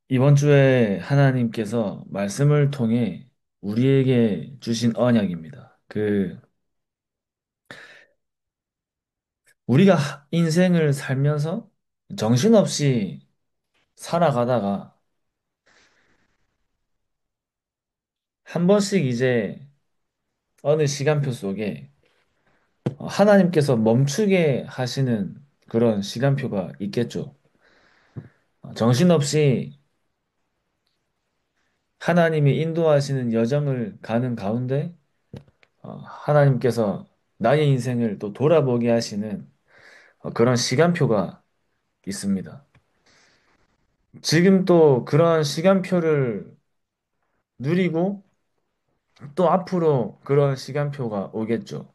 이번 주에 하나님께서 말씀을 통해 우리에게 주신 언약입니다. 우리가 인생을 살면서 정신없이 살아가다가 한 번씩 이제 어느 시간표 속에 하나님께서 멈추게 하시는 그런 시간표가 있겠죠. 정신없이 하나님이 인도하시는 여정을 가는 가운데 하나님께서 나의 인생을 또 돌아보게 하시는 그런 시간표가 있습니다. 지금 또 그런 시간표를 누리고 또 앞으로 그런 시간표가 오겠죠.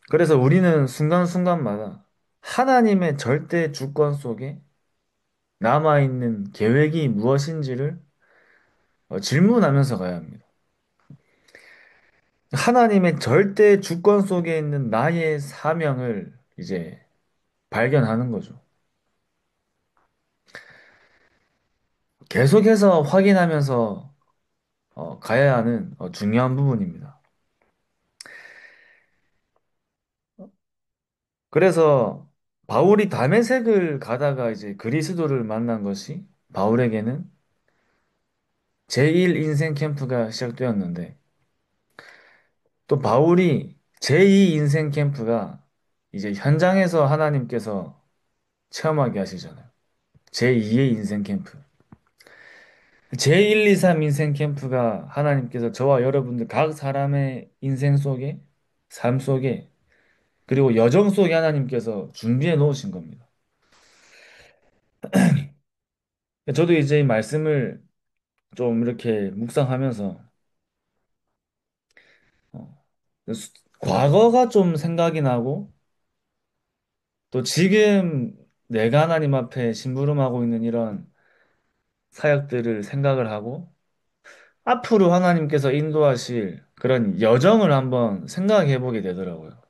그래서 우리는 순간순간마다 하나님의 절대 주권 속에 남아있는 계획이 무엇인지를 질문하면서 가야 합니다. 하나님의 절대 주권 속에 있는 나의 사명을 이제 발견하는 거죠. 계속해서 확인하면서 가야 하는 중요한 부분입니다. 그래서 바울이 다메섹을 가다가 이제 그리스도를 만난 것이 바울에게는 제1 인생 캠프가 시작되었는데 또 바울이 제2 인생 캠프가 이제 현장에서 하나님께서 체험하게 하시잖아요. 제2의 인생 캠프. 제1, 2, 3 인생 캠프가 하나님께서 저와 여러분들 각 사람의 인생 속에 삶 속에 그리고 여정 속에 하나님께서 준비해 놓으신 겁니다. 저도 이제 이 말씀을 좀 이렇게 묵상하면서 어, 과거가 좀 생각이 나고 또 지금 내가 하나님 앞에 심부름하고 있는 이런 사역들을 생각을 하고 앞으로 하나님께서 인도하실 그런 여정을 한번 생각해 보게 되더라고요.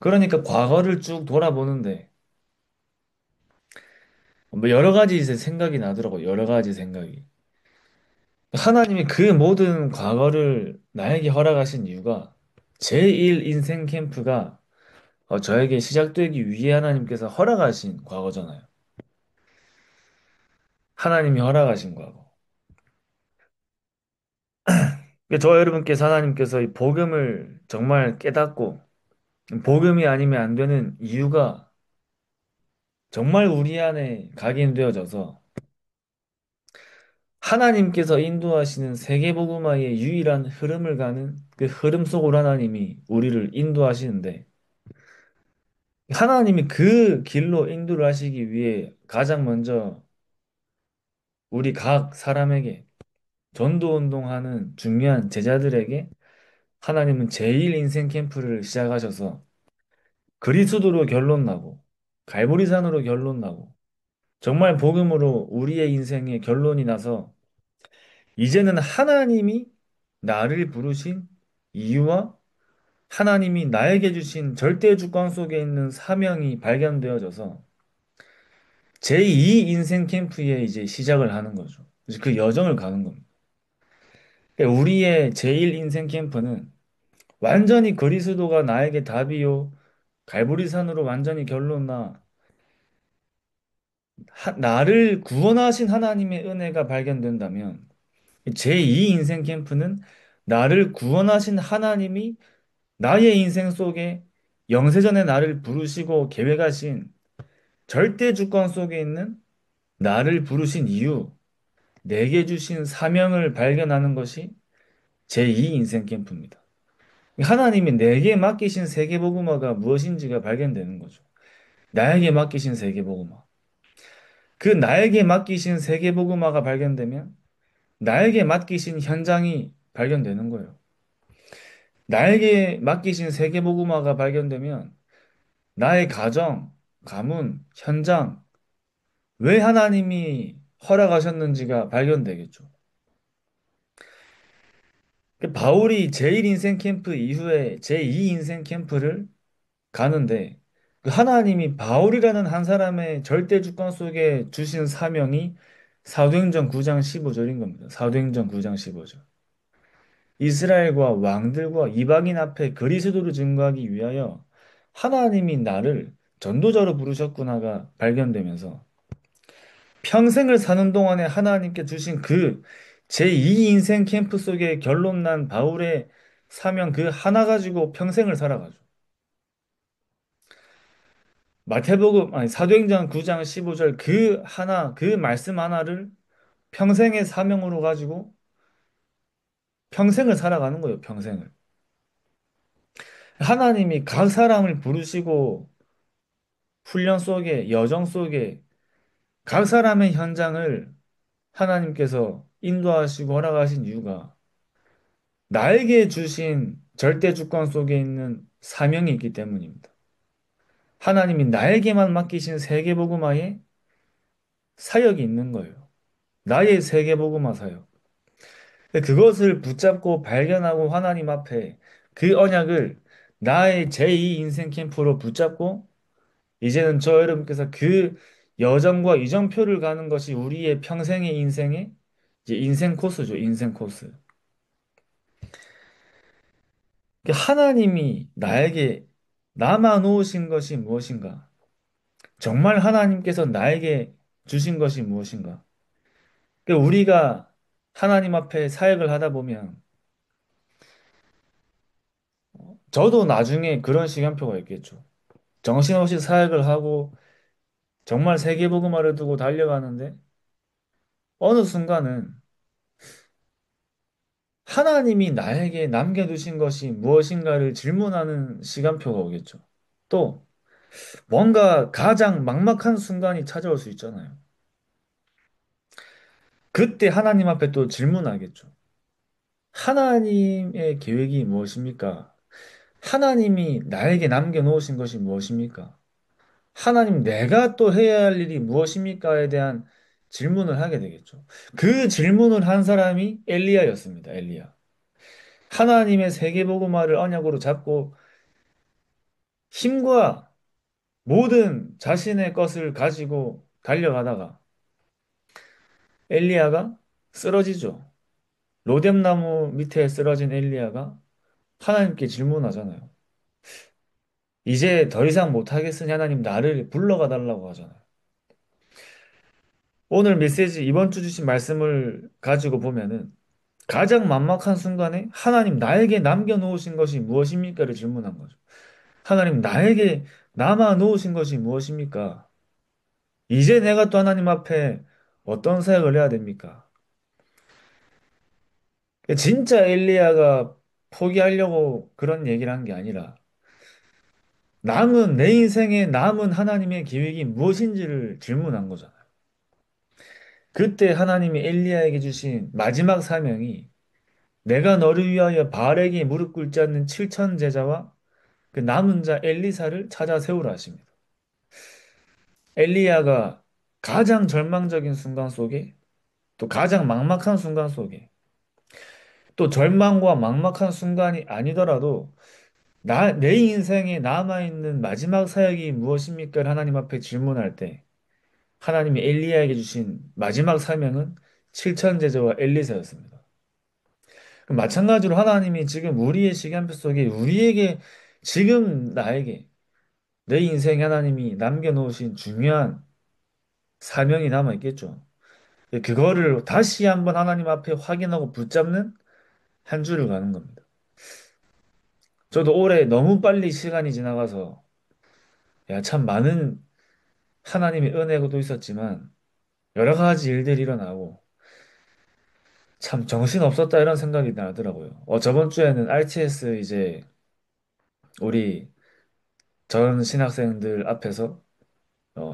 그러니까 과거를 쭉 돌아보는데 뭐 여러 가지 이제 생각이 나더라고요. 여러 가지 생각이. 하나님이 그 모든 과거를 나에게 허락하신 이유가 제1 인생 캠프가 저에게 시작되기 위해 하나님께서 허락하신 과거잖아요. 하나님이 허락하신 과거. 저 여러분께서 하나님께서 이 복음을 정말 깨닫고 복음이 아니면 안 되는 이유가 정말 우리 안에 각인되어져서 하나님께서 인도하시는 세계복음화의 유일한 흐름을 가는 그 흐름 속으로 하나님이 우리를 인도하시는데 하나님이 그 길로 인도를 하시기 위해 가장 먼저 우리 각 사람에게 전도 운동하는 중요한 제자들에게 하나님은 제1 인생 캠프를 시작하셔서 그리스도로 결론 나고 갈보리산으로 결론 나고 정말 복음으로 우리의 인생에 결론이 나서 이제는 하나님이 나를 부르신 이유와 하나님이 나에게 주신 절대 주권 속에 있는 사명이 발견되어져서 제2 인생 캠프에 이제 시작을 하는 거죠. 이제 그 여정을 가는 겁니다. 그러니까 우리의 제1 인생 캠프는 완전히 그리스도가 나에게 답이요. 갈보리산으로 완전히 결론나 나를 구원하신 하나님의 은혜가 발견된다면 제2 인생 캠프는 나를 구원하신 하나님이 나의 인생 속에 영세전에 나를 부르시고 계획하신 절대 주권 속에 있는 나를 부르신 이유, 내게 주신 사명을 발견하는 것이 제2 인생 캠프입니다. 하나님이 내게 맡기신 세계복음화가 무엇인지가 발견되는 거죠. 나에게 맡기신 세계복음화. 그 나에게 맡기신 세계복음화가 발견되면 나에게 맡기신 현장이 발견되는 거예요. 나에게 맡기신 세계복음화가 발견되면 나의 가정, 가문, 현장, 왜 하나님이 허락하셨는지가 발견되겠죠. 바울이 제1 인생 캠프 이후에 제2 인생 캠프를 가는데 그 하나님이 바울이라는 한 사람의 절대 주권 속에 주신 사명이 사도행전 9장 15절인 겁니다. 사도행전 9장 15절. 이스라엘과 왕들과 이방인 앞에 그리스도를 증거하기 위하여 하나님이 나를 전도자로 부르셨구나가 발견되면서 평생을 사는 동안에 하나님께 주신 그 제2 인생 캠프 속에 결론난 바울의 사명 그 하나 가지고 평생을 살아가죠. 마태복음, 아니, 사도행전 9장 15절 그 하나, 그 말씀 하나를 평생의 사명으로 가지고 평생을 살아가는 거예요, 평생을. 하나님이 각 사람을 부르시고 훈련 속에, 여정 속에 각 사람의 현장을 하나님께서 인도하시고 허락하신 이유가 나에게 주신 절대 주권 속에 있는 사명이 있기 때문입니다. 하나님이 나에게만 맡기신 세계복음화에 사역이 있는 거예요. 나의 세계복음화 사역. 그것을 붙잡고 발견하고 하나님 앞에 그 언약을 나의 제2 인생 캠프로 붙잡고 이제는 저 여러분께서 그 여정과 이정표를 가는 것이 우리의 평생의 인생의 이제 인생 코스죠. 인생 코스. 하나님이 나에게 남아 놓으신 것이 무엇인가? 정말 하나님께서 나에게 주신 것이 무엇인가? 우리가 하나님 앞에 사역을 하다 보면 저도 나중에 그런 시간표가 있겠죠. 정신없이 사역을 하고 정말 세계복음화를 두고 달려가는데 어느 순간은 하나님이 나에게 남겨두신 것이 무엇인가를 질문하는 시간표가 오겠죠. 또 뭔가 가장 막막한 순간이 찾아올 수 있잖아요. 그때 하나님 앞에 또 질문하겠죠. 하나님의 계획이 무엇입니까? 하나님이 나에게 남겨놓으신 것이 무엇입니까? 하나님 내가 또 해야 할 일이 무엇입니까에 대한 질문을 하게 되겠죠. 그 질문을 한 사람이 엘리야였습니다. 엘리야. 하나님의 세계복음화를 언약으로 잡고 힘과 모든 자신의 것을 가지고 달려가다가 엘리야가 쓰러지죠. 로뎀나무 밑에 쓰러진 엘리야가 하나님께 질문하잖아요. 이제 더 이상 못하겠으니 하나님 나를 불러가 달라고 하잖아요. 오늘 메시지 이번 주 주신 말씀을 가지고 보면은 가장 만막한 순간에 하나님 나에게 남겨놓으신 것이 무엇입니까를 질문한 거죠. 하나님 나에게 남아 놓으신 것이 무엇입니까? 이제 내가 또 하나님 앞에 어떤 사역을 해야 됩니까? 진짜 엘리야가 포기하려고 그런 얘기를 한 게 아니라 남은 내 인생에 남은 하나님의 계획이 무엇인지를 질문한 거잖아요. 그때 하나님이 엘리야에게 주신 마지막 사명이 내가 너를 위하여 바알에게 무릎 꿇지 않는 7천 제자와 그 남은 자 엘리사를 찾아 세우라 하십니다. 엘리야가 가장 절망적인 순간 속에 또 가장 막막한 순간 속에 또 절망과 막막한 순간이 아니더라도 내 인생에 남아있는 마지막 사역이 무엇입니까? 하나님 앞에 질문할 때 하나님이 엘리야에게 주신 마지막 사명은 7천 제자와 엘리사였습니다. 마찬가지로 하나님이 지금 우리의 시간표 속에 우리에게 지금 나에게 내 인생에 하나님이 남겨놓으신 중요한 사명이 남아있겠죠. 그거를 다시 한번 하나님 앞에 확인하고 붙잡는 한 주를 가는 겁니다. 저도 올해 너무 빨리 시간이 지나가서 야, 참 많은 하나님의 은혜도 있었지만 여러 가지 일들이 일어나고 참 정신없었다 이런 생각이 나더라고요. 저번 주에는 RTS 이제 우리 전 신학생들 앞에서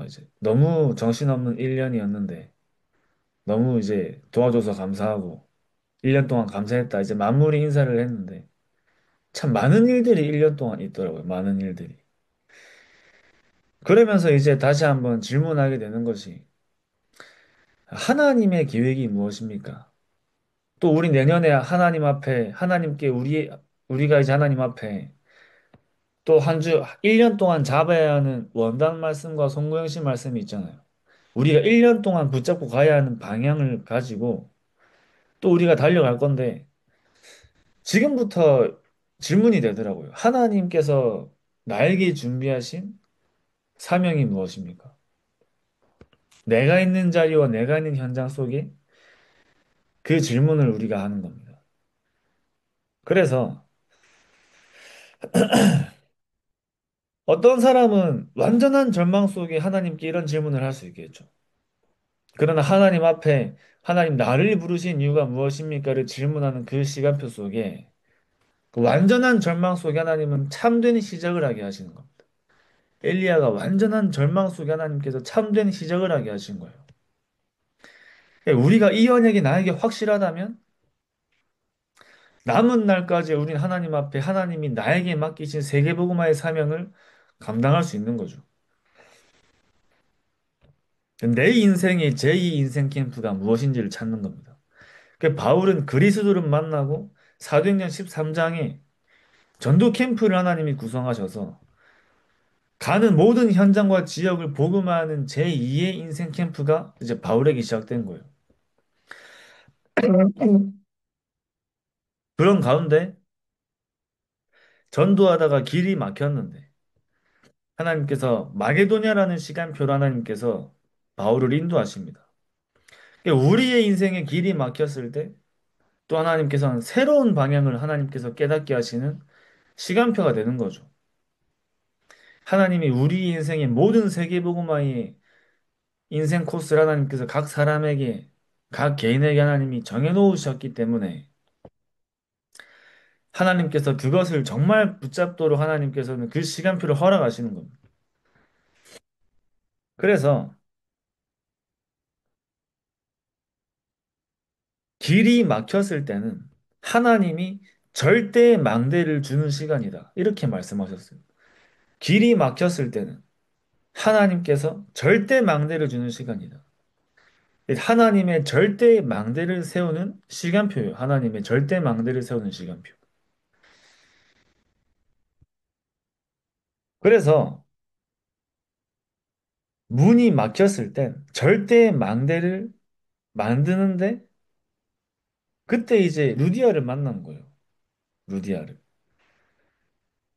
이제 너무 정신없는 1년이었는데 너무 이제 도와줘서 감사하고 1년 동안 감사했다. 이제 마무리 인사를 했는데 참 많은 일들이 1년 동안 있더라고요. 많은 일들이. 그러면서 이제 다시 한번 질문하게 되는 것이 하나님의 계획이 무엇입니까? 또 우리 내년에 하나님 앞에 하나님께 우리가 이제 하나님 앞에 또 한 주, 1년 동안 잡아야 하는 원단 말씀과 송구영 씨 말씀이 있잖아요. 우리가 1년 동안 붙잡고 가야 하는 방향을 가지고 또 우리가 달려갈 건데 지금부터 질문이 되더라고요. 하나님께서 나에게 준비하신 사명이 무엇입니까? 내가 있는 자리와 내가 있는 현장 속에 그 질문을 우리가 하는 겁니다. 그래서 어떤 사람은 완전한 절망 속에 하나님께 이런 질문을 할 수 있겠죠. 그러나 하나님 앞에 하나님 나를 부르신 이유가 무엇입니까를 질문하는 그 시간표 속에 그 완전한 절망 속에 하나님은 참된 시작을 하게 하시는 겁니다. 엘리야가 완전한 절망 속에 하나님께서 참된 시작을 하게 하신 거예요. 우리가 이 언약이 나에게 확실하다면 남은 날까지 우린 하나님 앞에 하나님이 나에게 맡기신 세계복음화의 사명을 감당할 수 있는 거죠. 내 인생의 제2 인생 캠프가 무엇인지를 찾는 겁니다. 바울은 그리스도를 만나고 사도행전 13장에 전도 캠프를 하나님이 구성하셔서 가는 모든 현장과 지역을 복음화하는 제2의 인생 캠프가 이제 바울에게 시작된 거예요. 그런 가운데 전도하다가 길이 막혔는데 하나님께서 마게도냐라는 시간표로 하나님께서 바울을 인도하십니다. 우리의 인생에 길이 막혔을 때 또 하나님께서는 새로운 방향을 하나님께서 깨닫게 하시는 시간표가 되는 거죠. 하나님이 우리 인생의 모든 세계복음화의 인생 코스를 하나님께서 각 사람에게, 각 개인에게 하나님이 정해놓으셨기 때문에 하나님께서 그것을 정말 붙잡도록 하나님께서는 그 시간표를 허락하시는 겁니다. 그래서 길이 막혔을 때는 하나님이 절대 망대를 주는 시간이다. 이렇게 말씀하셨어요. 길이 막혔을 때는 하나님께서 절대 망대를 주는 시간이다. 하나님의 절대 망대를 세우는 시간표예요. 하나님의 절대 망대를 세우는 시간표. 그래서 문이 막혔을 땐 절대 망대를 만드는데 그때 이제 루디아를 만난 거예요. 루디아를.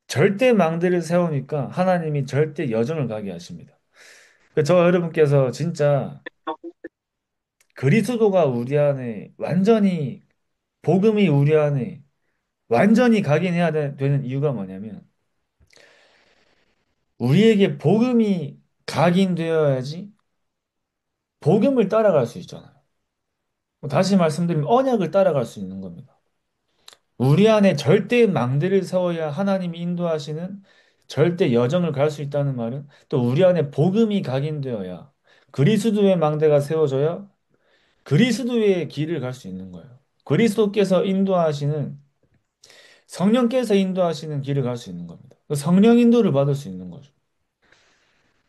절대 망대를 세우니까 하나님이 절대 여정을 가게 하십니다. 저 여러분께서 진짜 그리스도가 우리 안에 완전히 복음이 우리 안에 완전히 각인해야 되는 이유가 뭐냐면 우리에게 복음이 각인되어야지 복음을 따라갈 수 있잖아요. 다시 말씀드리면 언약을 따라갈 수 있는 겁니다. 우리 안에 절대 망대를 세워야 하나님이 인도하시는 절대 여정을 갈 수 있다는 말은 또 우리 안에 복음이 각인되어야 그리스도의 망대가 세워져야 그리스도의 길을 갈 수 있는 거예요. 그리스도께서 인도하시는 성령께서 인도하시는 길을 갈 수 있는 겁니다. 그 성령 인도를 받을 수 있는 거죠.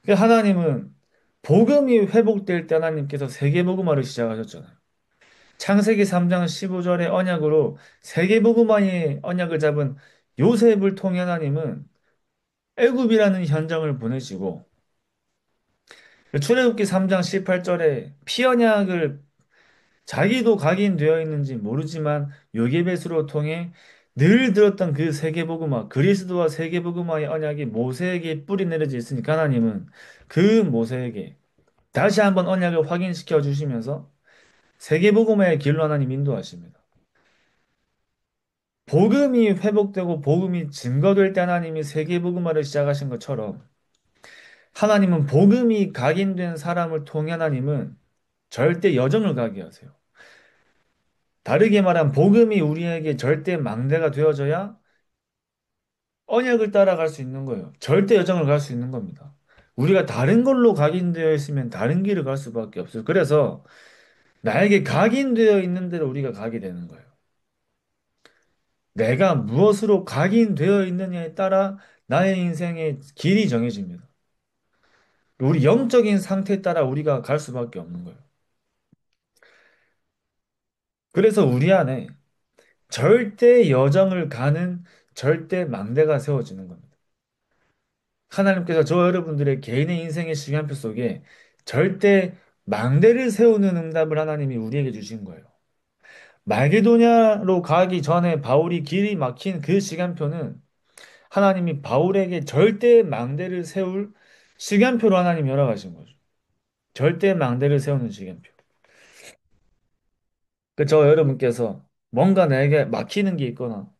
하나님은 복음이 회복될 때 하나님께서 세계복음화를 시작하셨잖아요. 창세기 3장 15절의 언약으로 세계복음화의 언약을 잡은 요셉을 통해 하나님은 애굽이라는 현장을 보내시고 출애굽기 3장 18절에 피언약을 자기도 각인되어 있는지 모르지만 요게벳으로 통해 늘 들었던 그 세계복음화 그리스도와 세계복음화의 언약이 모세에게 뿌리 내려져 있으니까 하나님은 그 모세에게 다시 한번 언약을 확인시켜 주시면서 세계복음화의 길로 하나님 인도하십니다. 복음이 회복되고 복음이 증거될 때 하나님이 세계복음화를 시작하신 것처럼 하나님은 복음이 각인된 사람을 통해 하나님은 절대 여정을 가게 하세요. 다르게 말하면 복음이 우리에게 절대 망대가 되어져야 언약을 따라갈 수 있는 거예요. 절대 여정을 갈 수 있는 겁니다. 우리가 다른 걸로 각인되어 있으면 다른 길을 갈 수밖에 없어요. 그래서 나에게 각인되어 있는 대로 우리가 가게 되는 거예요. 내가 무엇으로 각인되어 있느냐에 따라 나의 인생의 길이 정해집니다. 우리 영적인 상태에 따라 우리가 갈 수밖에 없는 거예요. 그래서 우리 안에 절대 여정을 가는 절대 망대가 세워지는 겁니다. 하나님께서 저 여러분들의 개인의 인생의 시간표 속에 절대 망대를 세우는 응답을 하나님이 우리에게 주신 거예요. 말게도냐로 가기 전에 바울이 길이 막힌 그 시간표는 하나님이 바울에게 절대 망대를 세울 시간표로 하나님이 열어가신 거죠. 절대 망대를 세우는 시간표. 저 여러분께서 뭔가 내게 막히는 게 있거나,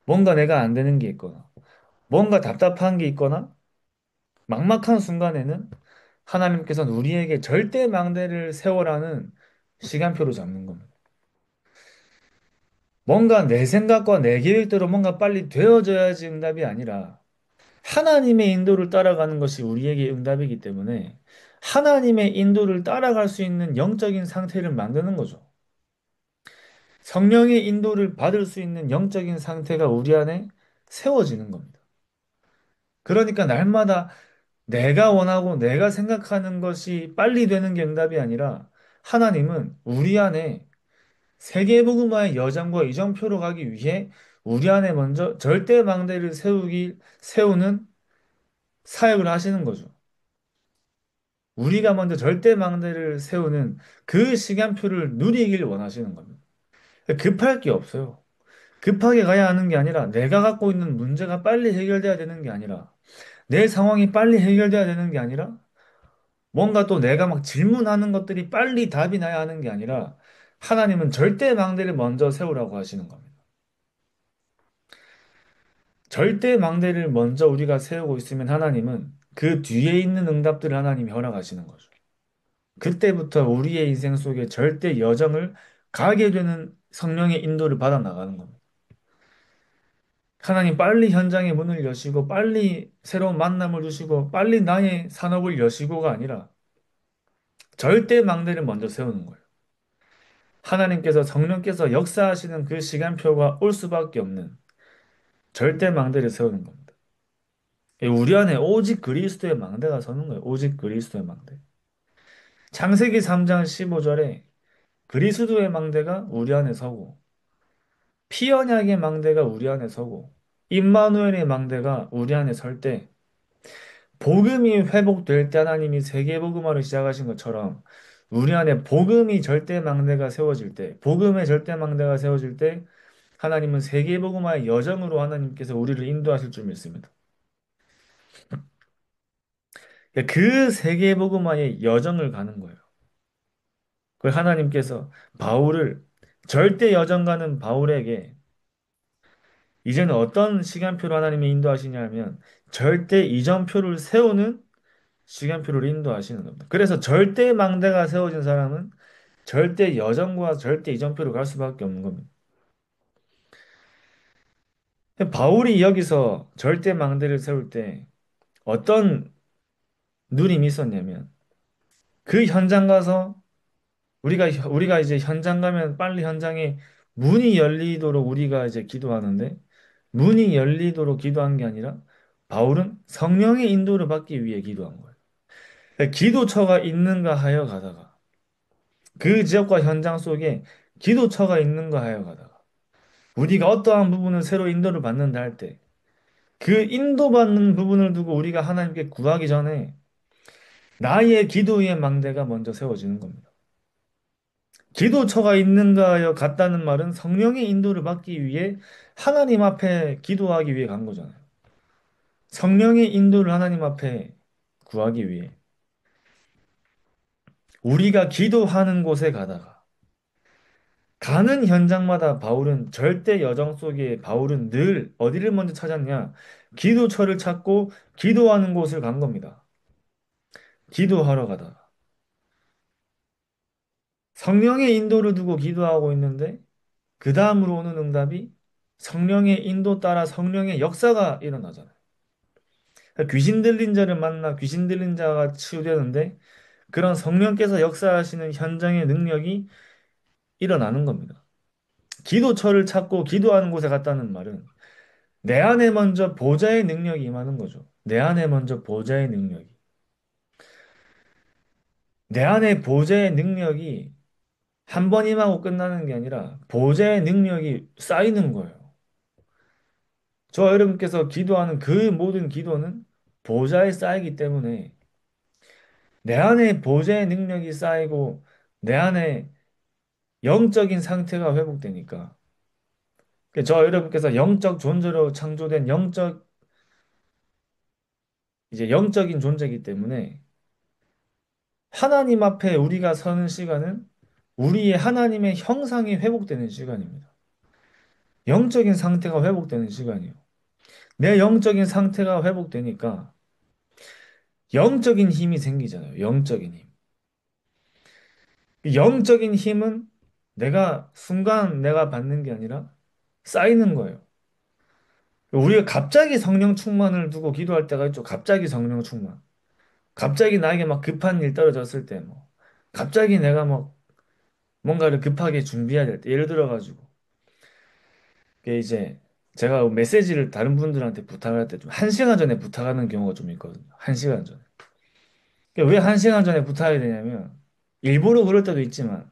뭔가 내가 안 되는 게 있거나, 뭔가 답답한 게 있거나, 막막한 순간에는 하나님께서는 우리에게 절대 망대를 세워라는 시간표로 잡는 겁니다. 뭔가 내 생각과 내 계획대로 뭔가 빨리 되어져야지 응답이 아니라 하나님의 인도를 따라가는 것이 우리에게 응답이기 때문에 하나님의 인도를 따라갈 수 있는 영적인 상태를 만드는 거죠. 성령의 인도를 받을 수 있는 영적인 상태가 우리 안에 세워지는 겁니다. 그러니까 날마다 내가 원하고 내가 생각하는 것이 빨리 되는 게 응답이 아니라 하나님은 우리 안에 세계복음화의 여정과 이정표로 가기 위해 우리 안에 먼저 절대망대를 세우는 사역을 하시는 거죠. 우리가 먼저 절대망대를 세우는 그 시간표를 누리길 원하시는 겁니다. 급할 게 없어요. 급하게 가야 하는 게 아니라 내가 갖고 있는 문제가 빨리 해결돼야 되는 게 아니라 내 상황이 빨리 해결돼야 되는 게 아니라 뭔가 또 내가 막 질문하는 것들이 빨리 답이 나야 하는 게 아니라 하나님은 절대망대를 먼저 세우라고 하시는 겁니다. 절대망대를 먼저 우리가 세우고 있으면 하나님은 그 뒤에 있는 응답들을 하나님이 허락하시는 거죠. 그때부터 우리의 인생 속에 절대 여정을 가게 되는 성령의 인도를 받아 나가는 겁니다. 하나님 빨리 현장의 문을 여시고 빨리 새로운 만남을 주시고 빨리 나의 산업을 여시고가 아니라 절대 망대를 먼저 세우는 거예요. 하나님께서 성령께서 역사하시는 그 시간표가 올 수밖에 없는 절대 망대를 세우는 겁니다. 우리 안에 오직 그리스도의 망대가 서는 거예요. 오직 그리스도의 망대. 창세기 3장 15절에 그리스도의 망대가 우리 안에 서고 피 언약의 망대가 우리 안에 서고 임마누엘의 망대가 우리 안에 설 때 복음이 회복될 때 하나님이 세계 복음화를 시작하신 것처럼 우리 안에 복음이 절대 망대가 세워질 때 복음의 절대 망대가 세워질 때 하나님은 세계 복음화의 여정으로 하나님께서 우리를 인도하실 줄 믿습니다. 그 세계 복음화의 여정을 가는 거예요. 그 하나님께서 바울을 절대 여정 가는 바울에게 이제는 어떤 시간표로 하나님이 인도하시냐면 절대 이정표를 세우는 시간표를 인도하시는 겁니다. 그래서 절대 망대가 세워진 사람은 절대 여정과 절대 이정표로 갈 수밖에 없는 겁니다. 바울이 여기서 절대 망대를 세울 때 어떤 누림이 있었냐면 그 현장 가서 우리가 이제 현장 가면 빨리 현장에 문이 열리도록 우리가 이제 기도하는데 문이 열리도록 기도한 게 아니라 바울은 성령의 인도를 받기 위해 기도한 거예요. 기도처가 있는가 하여 가다가 그 지역과 현장 속에 기도처가 있는가 하여 가다가 우리가 어떠한 부분을 새로 인도를 받는다 할 때 그 인도받는 부분을 두고 우리가 하나님께 구하기 전에 나의 기도의 망대가 먼저 세워지는 겁니다. 기도처가 있는가 하여 갔다는 말은 성령의 인도를 받기 위해 하나님 앞에 기도하기 위해 간 거잖아요. 성령의 인도를 하나님 앞에 구하기 위해 우리가 기도하는 곳에 가다가 가는 현장마다 바울은 절대 여정 속에 바울은 늘 어디를 먼저 찾았냐? 기도처를 찾고 기도하는 곳을 간 겁니다. 기도하러 가다가 성령의 인도를 두고 기도하고 있는데 그 다음으로 오는 응답이 성령의 인도 따라 성령의 역사가 일어나잖아요. 귀신 들린 자를 만나 귀신 들린 자가 치유되는데 그런 성령께서 역사하시는 현장의 능력이 일어나는 겁니다. 기도처를 찾고 기도하는 곳에 갔다는 말은 내 안에 먼저 보좌의 능력이 임하는 거죠. 내 안에 먼저 보좌의 능력이. 내 안에 보좌의 능력이 한 번 임하고 끝나는 게 아니라 보좌의 능력이 쌓이는 거예요. 저 여러분께서 기도하는 그 모든 기도는 보좌에 쌓이기 때문에 내 안에 보좌의 능력이 쌓이고 내 안에 영적인 상태가 회복되니까 저 여러분께서 영적 존재로 창조된 이제 영적인 존재이기 때문에 하나님 앞에 우리가 서는 시간은 우리의 하나님의 형상이 회복되는 시간입니다. 영적인 상태가 회복되는 시간이에요. 내 영적인 상태가 회복되니까 영적인 힘이 생기잖아요. 영적인 힘. 그 영적인 힘은 내가 순간 내가 받는 게 아니라 쌓이는 거예요. 우리가 갑자기 성령 충만을 두고 기도할 때가 있죠. 갑자기 성령 충만. 갑자기 나에게 막 급한 일 떨어졌을 때 뭐. 갑자기 내가 뭐 뭔가를 급하게 준비해야 될 때. 예를 들어가지고. 그게 이제 제가 메시지를 다른 분들한테 부탁할 때 좀 한 시간 전에 부탁하는 경우가 좀 있거든요. 한 시간 전에. 왜 한 시간 전에 부탁해야 되냐면 일부러 그럴 때도 있지만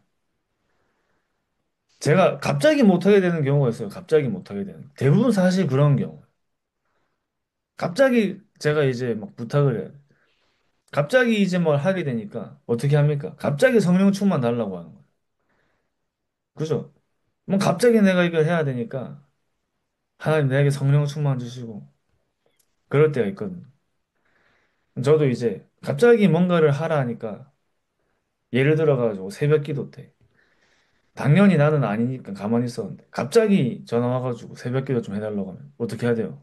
제가 갑자기 못하게 되는 경우가 있어요. 갑자기 못하게 되는. 대부분 사실 그런 경우. 갑자기 제가 이제 막 부탁을 해요. 갑자기 이제 뭘 하게 되니까 어떻게 합니까? 갑자기 성령 충만 달라고 하는 거예요. 그죠? 뭐 갑자기 내가 이걸 해야 되니까 하나님 내게 성령 충만 주시고 그럴 때가 있거든요. 저도 이제 갑자기 뭔가를 하라 하니까 예를 들어가지고 새벽 기도 때 당연히 나는 아니니까 가만히 있었는데 갑자기 전화 와가지고 새벽 기도 좀 해달라고 하면 어떻게 해야 돼요?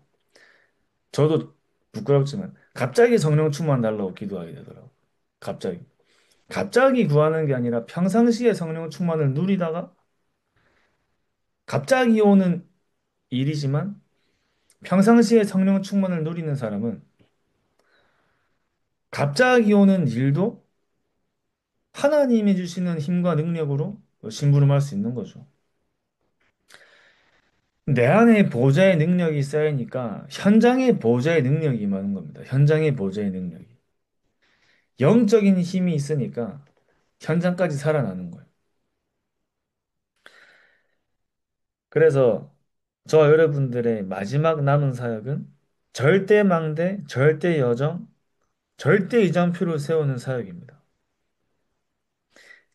저도 부끄럽지만 갑자기 성령 충만 달라고 기도하게 되더라고요. 갑자기. 갑자기 구하는 게 아니라 평상시에 성령 충만을 누리다가 갑자기 오는 일이지만 평상시에 성령 충만을 누리는 사람은 갑자기 오는 일도 하나님이 주시는 힘과 능력으로 심부름할 수 있는 거죠. 내 안에 보좌의 능력이 쌓이니까 현장에 보좌의 능력이 임하는 겁니다. 현장에 보좌의 능력이. 영적인 힘이 있으니까 현장까지 살아나는 거예요. 그래서 저 여러분들의 마지막 남은 사역은 절대 망대, 절대 여정, 절대 이정표를 세우는 사역입니다.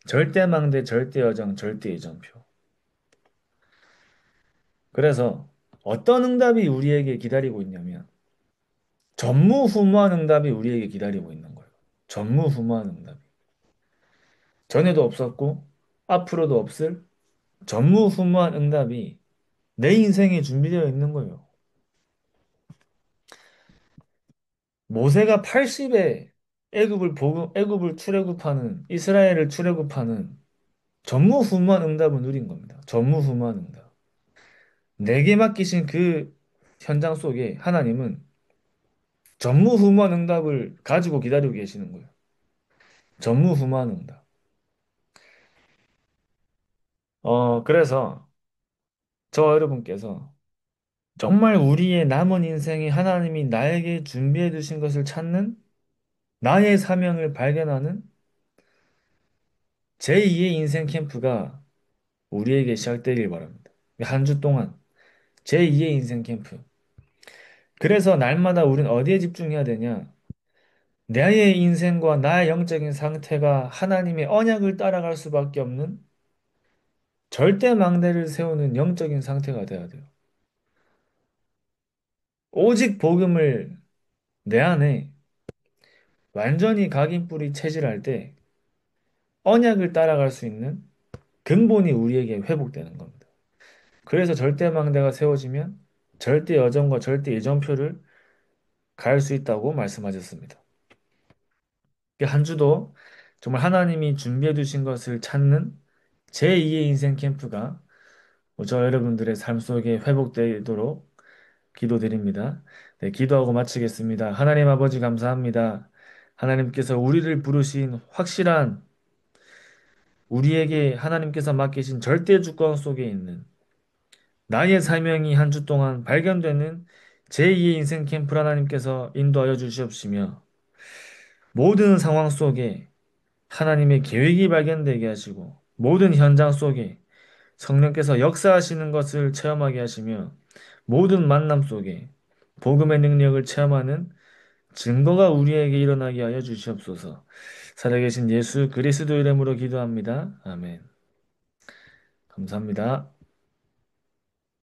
절대 망대, 절대 여정, 절대 이정표. 그래서 어떤 응답이 우리에게 기다리고 있냐면 전무후무한 응답이 우리에게 기다리고 있는 거예요. 전무후무한 응답이. 전에도 없었고 앞으로도 없을 전무후무한 응답이 내 인생에 준비되어 있는 거예요. 모세가 80에 애굽을 출애굽하는 이스라엘을 출애굽하는 전무후무한 응답을 누린 겁니다. 전무후무한 응답. 내게 맡기신 그 현장 속에 하나님은 전무후무한 응답을 가지고 기다리고 계시는 거예요. 전무후무한 응답. 그래서 저 여러분께서 정말 우리의 남은 인생에 하나님이 나에게 준비해 두신 것을 찾는 나의 사명을 발견하는 제2의 인생 캠프가 우리에게 시작되길 바랍니다. 한 주 동안 제2의 인생 캠프. 그래서 날마다 우린 어디에 집중해야 되냐? 나의 인생과 나의 영적인 상태가 하나님의 언약을 따라갈 수밖에 없는 절대 망대를 세우는 영적인 상태가 돼야 돼요. 오직 복음을 내 안에 완전히 각인뿌리 체질할 때 언약을 따라갈 수 있는 근본이 우리에게 회복되는 겁니다. 그래서 절대 망대가 세워지면 절대 여정과 절대 예정표를 갈 수 있다고 말씀하셨습니다. 한 주도 정말 하나님이 준비해 두신 것을 찾는 제2의 인생 캠프가 저 여러분들의 삶 속에 회복되도록 기도드립니다. 네, 기도하고 마치겠습니다. 하나님 아버지 감사합니다. 하나님께서 우리를 부르신 확실한 우리에게 하나님께서 맡기신 절대 주권 속에 있는 나의 사명이 한 주 동안 발견되는 제2의 인생 캠프를 하나님께서 인도하여 주시옵시며 모든 상황 속에 하나님의 계획이 발견되게 하시고 모든 현장 속에 성령께서 역사하시는 것을 체험하게 하시며 모든 만남 속에 복음의 능력을 체험하는 증거가 우리에게 일어나게 하여 주시옵소서. 살아계신 예수 그리스도 이름으로 기도합니다. 아멘. 감사합니다.